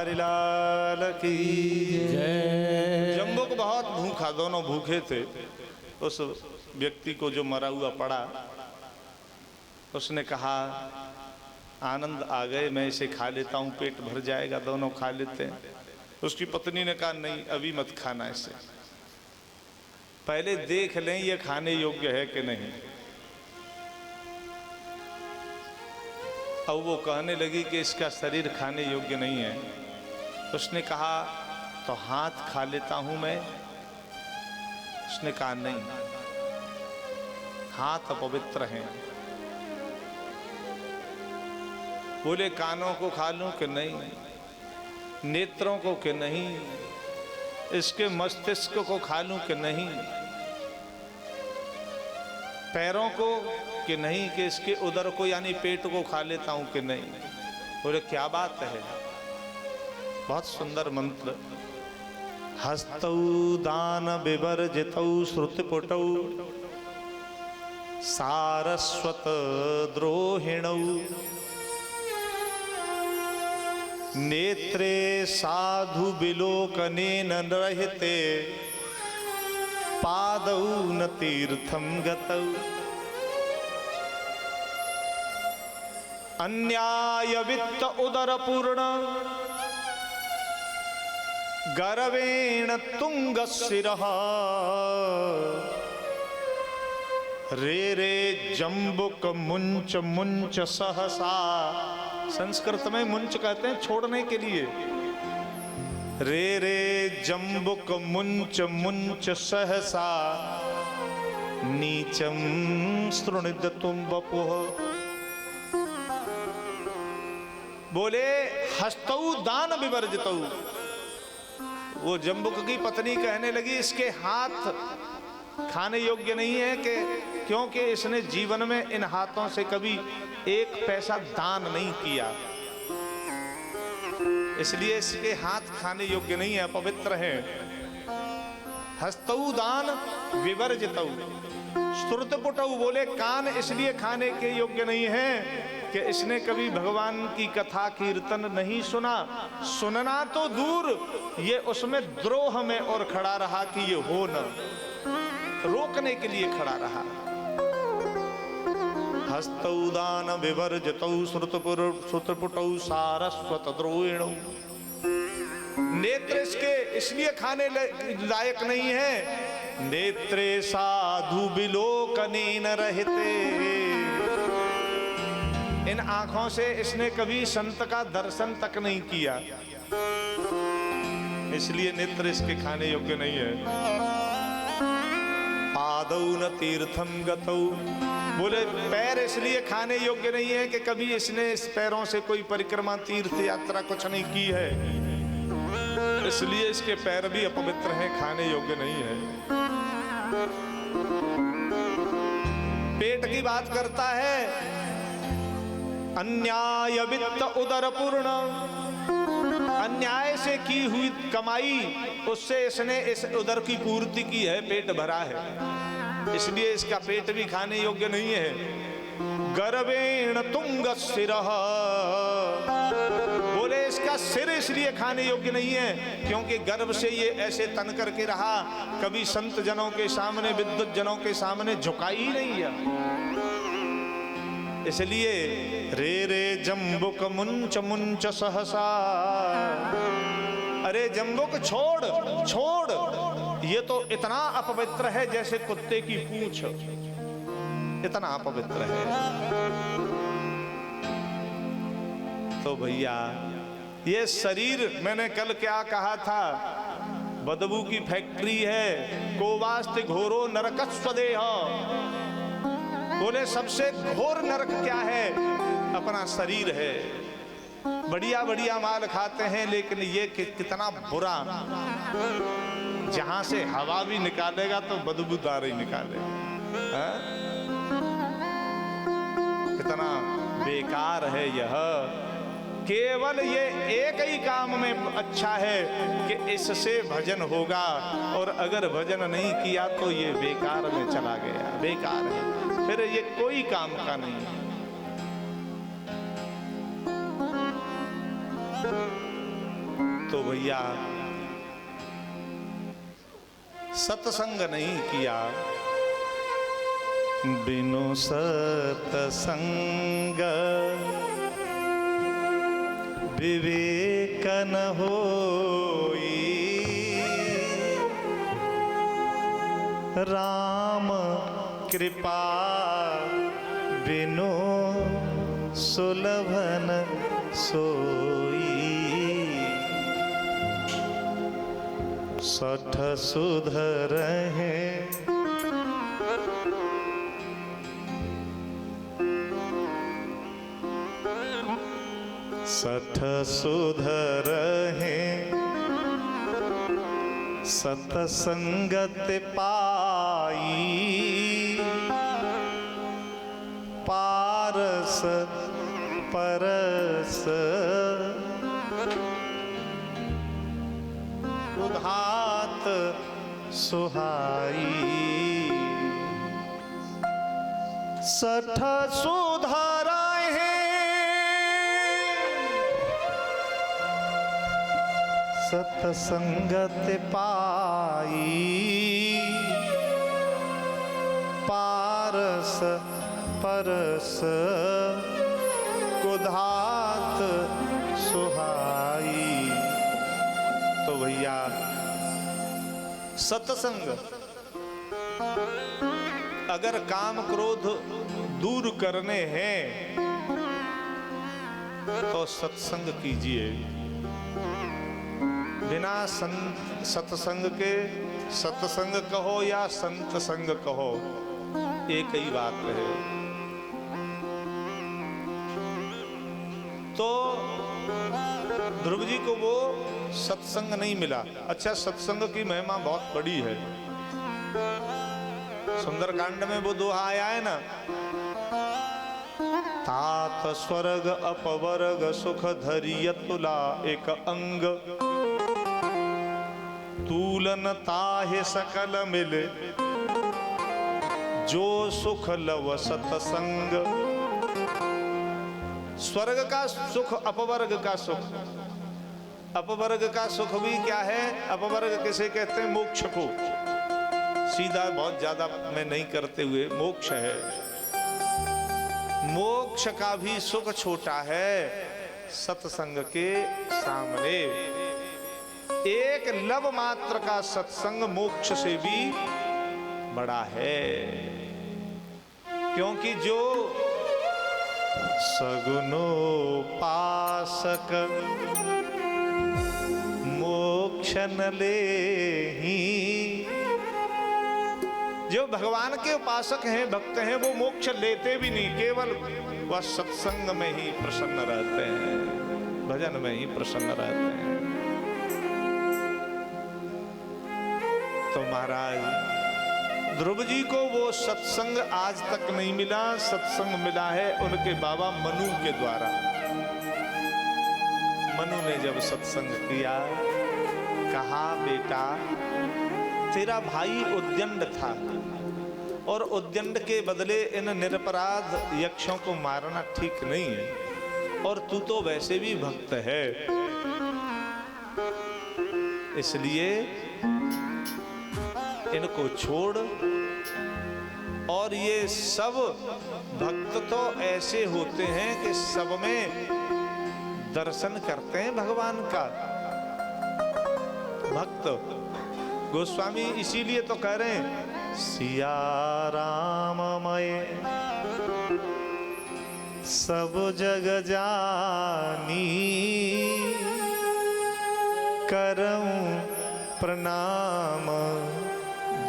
लाल की जय। जम्बुक बहुत भूखा, दोनों भूखे थे। उस व्यक्ति को जो मरा हुआ पड़ा, उसने कहा आनंद आ गए, मैं इसे खा लेता हूँ, पेट भर जाएगा, दोनों खा लेते हैं। उसकी पत्नी ने कहा नहीं, अभी मत खाना इसे, पहले देख लें ये खाने योग्य है कि नहीं। अब वो कहने लगी कि इसका शरीर खाने योग्य नहीं है। उसने कहा तो हाथ खा लेता हूं मैं। उसने कहा नहीं, हाथ अपवित्र हैं। बोले कानों को खा लूं कि नहीं, नेत्रों को कि नहीं, इसके मस्तिष्क को खा लूं कि नहीं, पैरों को कि नहीं, कि इसके उदर को यानी पेट को खा लेता हूं कि नहीं। बोले क्या बात है, बहुत सुंदर मंत्र। हस्तौ दान विवर्जितौ श्रुतिपुटौ सारस्वत द्रोहिणौ नेत्रे साधु विलोकनेन रहते पादौ न तीर्थम गतौ अन्याय वित्त उदर पूर्ण गर्वेण तुंग शिरः रे रे जम्बुक मुंच मुंच सहसा। संस्कृत में मुंच कहते हैं छोड़ने के लिए। रे रे जम्बुक मुंच मुंच सहसा नीचम शृणुदतुम वपुः। बोले हस्तौ दान विवर्जितौ। वो जम्बुक की पत्नी कहने लगी इसके हाथ खाने योग्य नहीं है कि क्योंकि इसने जीवन में इन हाथों से कभी एक पैसा दान नहीं किया, इसलिए इसके हाथ खाने योग्य नहीं है, अपवित्र है। हस्तौ दान विवर्जितौ श्रुतपुटौ। बोले कान इसलिए खाने के योग्य नहीं है कि इसने कभी भगवान की कथा कीर्तन नहीं सुना, सुनना तो दूर ये उसमें द्रोह में और खड़ा रहा कि ये हो न, रोकने के लिए खड़ा रहा। हस्तौ दान विवर्जितौ श्रुतपुटौ सारस्वत द्रोहिणौ। नेत्र इसके इसलिए खाने लायक नहीं है, नेत्रे साधु विलोकनेन रहते। इन आंखों से इसने कभी संत का दर्शन तक नहीं किया, इसलिए नेत्र इसके खाने योग्य नहीं है। पादौ न तीर्थम गतौ। बोले पैर इसलिए खाने योग्य नहीं है कि कभी इसने इस पैरों से कोई परिक्रमा तीर्थ यात्रा कुछ नहीं की है, इसलिए इसके पैर भी अपवित्र हैं, खाने योग्य नहीं है। पेट की बात करता है, अन्याय वित्त उदर पूर्ण। अन्याय से की हुई कमाई उससे इसने इस उदर की पूर्ति की है, पेट भरा है, इसलिए इसका पेट भी खाने योग्य नहीं है। गर्वेण तुंग शिरः। बोले इसका सिर इसलिए खाने योग्य नहीं है क्योंकि गर्व से ये ऐसे तन करके रहा, कभी संत जनों के सामने विद्वत जनों के सामने झुका ही नहीं है, इसलिए रे रे जम्बुक मुंच मुंच सहसा। अरे जम्बुक छोड़ छोड़, ये तो इतना अपवित्र है जैसे कुत्ते की पूंछ, इतना अपवित्र है। तो भैया ये शरीर, मैंने कल क्या कहा था, बदबू की फैक्ट्री है, को वास्ते घोरो नरकस्वदेह। बोले सबसे घोर नरक क्या है, अपना शरीर है। बढ़िया बढ़िया माल खाते हैं लेकिन ये कितना बुरा, जहां से हवा भी निकालेगा तो बदबूदार ही निकालेगा। कितना बेकार है यह। केवल ये एक ही काम में अच्छा है कि इससे भजन होगा, और अगर भजन नहीं किया तो ये बेकार में चला गया, बेकार है, फिर ये कोई काम का नहीं है। तो भैया सत्संग नहीं किया, बिनु सत्संग विवेक न होई, राम कृपा बिनु सुलभन सोई, सठ सुधर है सठ सुधर है, सतसंगत पाई, पारस परस उधात सुहाई, सठ सुधर है, सतसंगत पाई, पारस परस कुधात सुहाई। तो भैया सत्संग अगर काम क्रोध दूर करने हैं तो सत्संग कीजिए। बिना सत्संग के, सत्संग कहो या संत संग कहो, एक ही बात है। तो ध्रुव जी को वो सत्संग नहीं मिला। अच्छा, सत्संग की महिमा बहुत बड़ी है। सुंदरकांड में वो दोहा आया है ना, तात स्वर्ग अपवर्ग सुख धरिय तुला एक अंग, तूलन ताहे सकल मिले, जो सुख लव सत्संग। स्वर्ग का सुख, अपवर्ग का सुख। अपवर्ग का सुख भी क्या है? अपवर्ग किसे कहते हैं? मोक्ष को। सीधा बहुत ज्यादा में नहीं करते हुए मोक्ष है। मोक्ष का भी सुख छोटा है सत्संग के सामने। एक लव मात्र का सत्संग मोक्ष से भी बड़ा है, क्योंकि जो सगुनोपासक मोक्ष न लेहि, जो भगवान के उपासक हैं, भक्त हैं, वो मोक्ष लेते भी नहीं, केवल वह सत्संग में ही प्रसन्न रहते हैं, भजन में ही प्रसन्न रहते हैं। तो महाराज ध्रुव जी को वो सत्संग आज तक नहीं मिला। सत्संग मिला है उनके बाबा मनु के द्वारा। मनु ने जब सत्संग किया, कहा बेटा तेरा भाई उद्यंड था और उद्यंड के बदले इन निरपराध यक्षों को मारना ठीक नहीं है, और तू तो वैसे भी भक्त है, इसलिए इनको छोड़। और ये सब भक्त तो ऐसे होते हैं कि सब में दर्शन करते हैं भगवान का। भक्त गोस्वामी इसीलिए तो कह रहे हैं, सिया राममय सब जग जानी, करऊं प्रणाम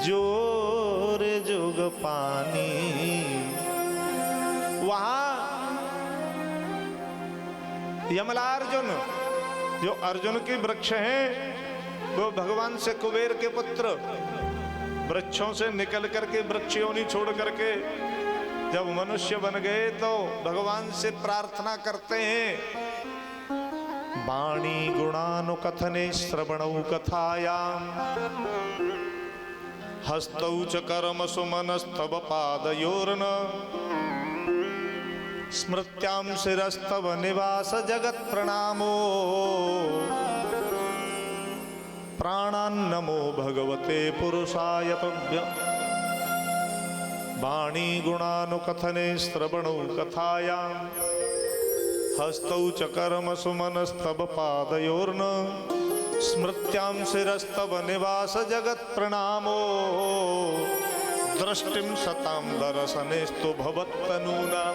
जोर जुग पानी। वहां यमलार्जुन, जो अर्जुन के वृक्ष हैं, वो भगवान से कुबेर के पुत्र वृक्षों से निकल करके, वृक्ष योनि छोड़ करके जब मनुष्य बन गए तो भगवान से प्रार्थना करते हैं, वाणी गुणानुकथने श्रवणौ कथायाम, हस्तौ च कर्म सुमनस्तव पादयोर्न, स्मृत्यां शिरस्तव निवास जगत प्रणामो, प्राणान्नमो भगवते पुरुषाय तुभ्यं। वाणी गुणानुकथने श्रवणौ कथायां हस्तौ च कर्मसु मनस्तव पादयोर्न स्मृत्यां शिरस्तव निवास जगत् प्रणामो दृष्टिं सतां दर्शनेस्तु भवत्तनूनां।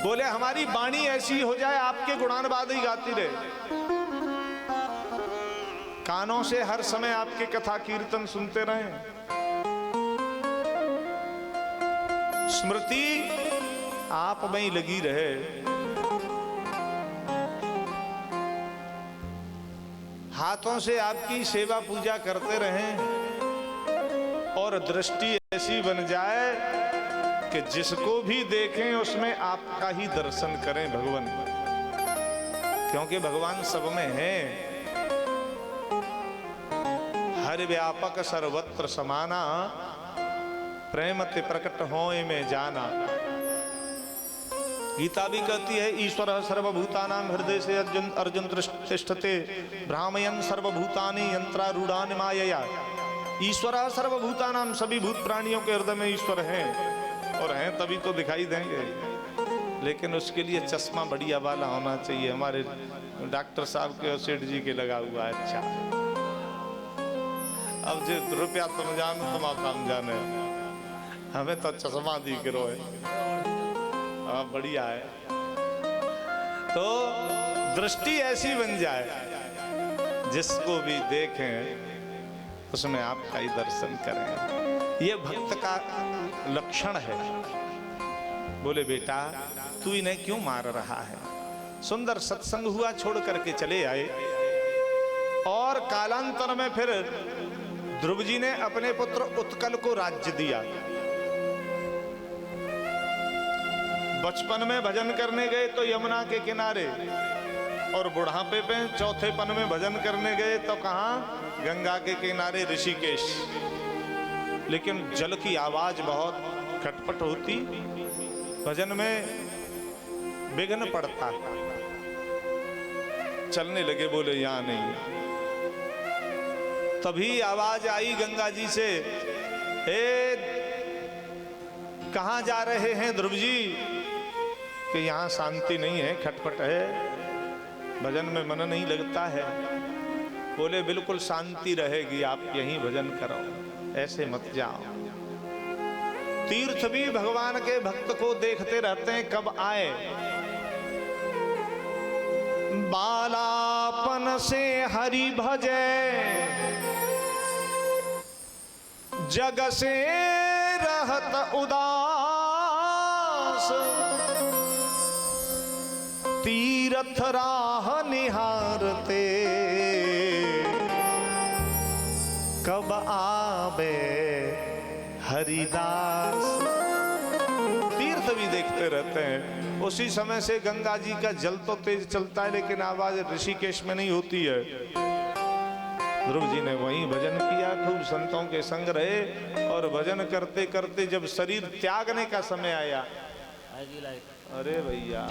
बोले हमारी वाणी ऐसी हो जाए आपके गुणानुवाद ही गाती रहे, कानों से हर समय आपके कथा कीर्तन सुनते रहें, स्मृति आप में ही लगी रहे, हाथों से आपकी सेवा पूजा करते रहें और दृष्टि ऐसी बन जाए कि जिसको भी देखें उसमें आपका ही दर्शन करें भगवान, क्योंकि भगवान सब में है। हर व्यापक सर्वत्र समाना प्रेमते प्रकट होए में जाना। गीता भी कहती है ईश्वर सर्वभूतानां हृदय से अर्जुन तिष्ठते भ्रामयन् सर्वभूतानि यंत्रारूढ़ानि मायया। ईश्वर सर्वभूतानां, सभी भूत प्राणियों के हृदय में ईश्वर हैं, और हैं तभी तो दिखाई देंगे, लेकिन उसके लिए चश्मा बढ़िया वाला होना चाहिए। हमारे डॉक्टर साहब के और सेठ जी के लगा हुआ है। अच्छा, अब जो रुपया तुम जानो तुम काम जाने, हमें तो चश्मा दिख रहा है। हाँ बढ़िया है। तो दृष्टि ऐसी बन जाए जिसको भी देखें उसमें आपका ही दर्शन करें। ये भक्त का लक्षण है। बोले बेटा तू इन्हें क्यों मार रहा है? सुंदर सत्संग हुआ, छोड़ करके चले आए। और कालांतर में फिर ध्रुव जी ने अपने पुत्र उत्कल को राज्य दिया। बचपन में भजन करने गए तो यमुना के किनारे, और बुढ़ापे पे चौथेपन में भजन करने गए तो कहाँ? गंगा के किनारे ऋषिकेश। लेकिन जल की आवाज बहुत खटपट होती, भजन में विघ्न पड़ता। चलने लगे, बोले यहाँ नहीं। तभी आवाज आई गंगा जी से, हे कहाँ जा रहे हैं ध्रुव जी? कि यहाँ शांति नहीं है, खटपट है, भजन में मन नहीं लगता है। बोले बिल्कुल शांति रहेगी, आप यहीं भजन करो, ऐसे मत जाओ। तीर्थ भी भगवान के भक्त को देखते रहते हैं कब आए। बालापन से हरि भजे जग से रहत उदास, तीर्थ राह निहारते कब आवे हरिदास। तीर्थ भी देखते रहते हैं। उसी समय से गंगा जी का जल तो तेज चलता है, लेकिन आवाज ऋषिकेश में नहीं होती है। ध्रुव जी ने वहीं भजन किया, खूब संतों के संग रहे, और भजन करते करते जब शरीर त्यागने का समय आया, अरे भैया